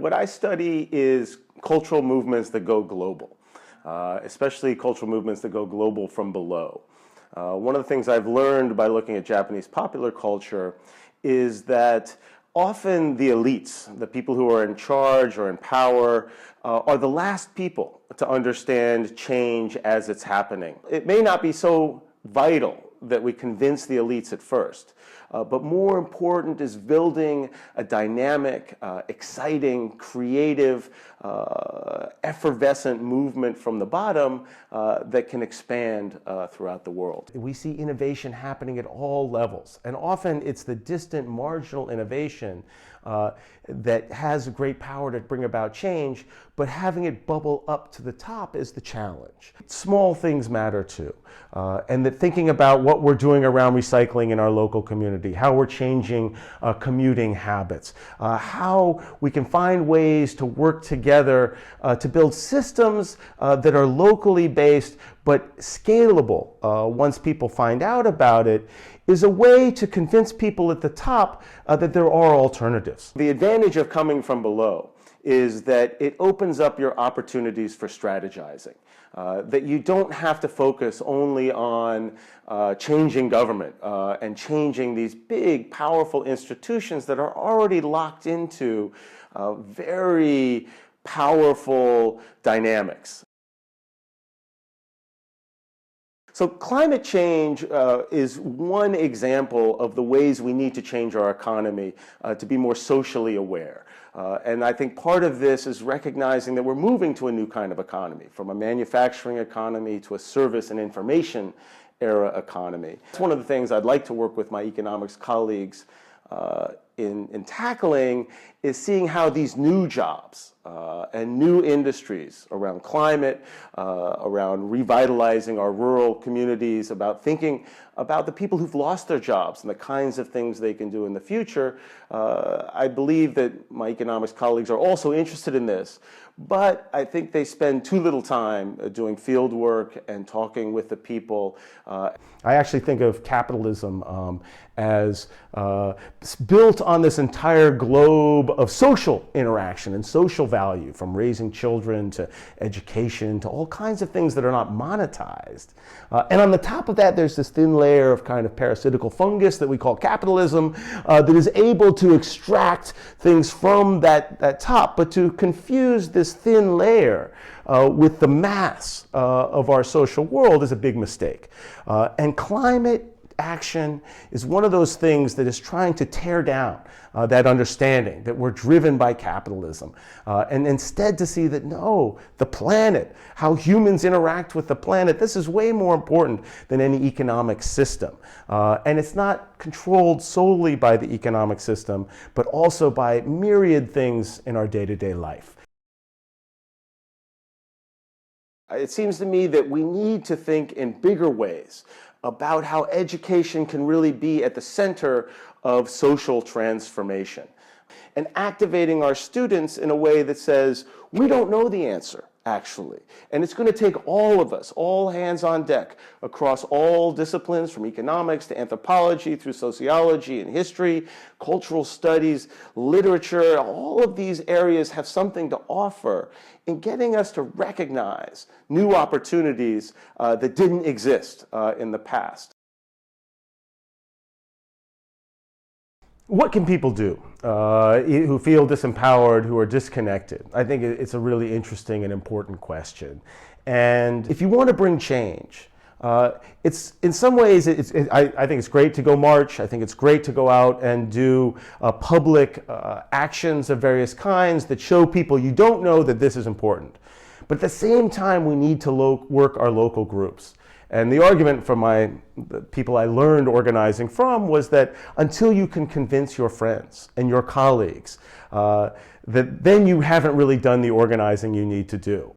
What I study is cultural movements that go global, especially cultural movements that go global from below. One of the things I've learned by looking at Japanese popular culture is that often the elites, the people who are in charge or in power, are the last people to understand change as it's happening. It may not be so vital that we convince the elites at first, but more important is building a dynamic, exciting, creative, effervescent movement from the bottom that can expand throughout the world. We see innovation happening at all levels, and often it's the distant, marginal innovation that has great power to bring about change, but having it bubble up to the top is the challenge. Small things matter too, and that thinking about what we're doing around recycling in our local community, how we're changing commuting habits, how we can find ways to work together to build systems that are locally based but scalable once people find out about it, is a way to convince people at the top that there are alternatives. The advantage of coming from below is that it opens up your opportunities for strategizing. That you don't have to focus only on changing government and changing these big, powerful institutions that are already locked into very powerful dynamics. So climate change is one example of the ways we need to change our economy to be more socially aware. And I think part of this is recognizing that we're moving to a new kind of economy, from a manufacturing economy to a service and information era economy. It's one of the things I'd like to work with my economics colleagues in tackling, is seeing how these new jobs and new industries around climate, around revitalizing our rural communities, about thinking about the people who've lost their jobs and the kinds of things they can do in the future. I believe that my economics colleagues are also interested in this, but I think they spend too little time doing field work and talking with the people. I actually think of capitalism as built on this entire globe of social interaction and social value, from raising children to education to all kinds of things that are not monetized. And on the top of that, there's this thin layer of kind of parasitical fungus that we call capitalism that is able to extract things from that top, but to confuse this thin layer with the mass of our social world is a big mistake. And climate action is one of those things that is trying to tear down that understanding that we're driven by capitalism, and instead to see that no, the planet, how humans interact with the planet, this is way more important than any economic system. And it's not controlled solely by the economic system, but also by myriad things in our day-to-day life. It seems to me that we need to think in bigger ways about how education can really be at the center of social transformation, and activating our students in a way that says, we don't know the answer, actually. And it's going to take all of us, all hands on deck, across all disciplines, from economics to anthropology, through sociology and history, cultural studies, literature. All of these areas have something to offer in getting us to recognize new opportunities that didn't exist in the past. What can people do who feel disempowered, who are disconnected? I think it's a really interesting and important question. And if you want to bring change, it's in some ways, I think it's great to go march. I think it's great to go out and do public actions of various kinds that show people you don't know that this is important. But at the same time, we need to work our local groups. And the argument from the people I learned organizing from was that until you can convince your friends and your colleagues, that then you haven't really done the organizing you need to do.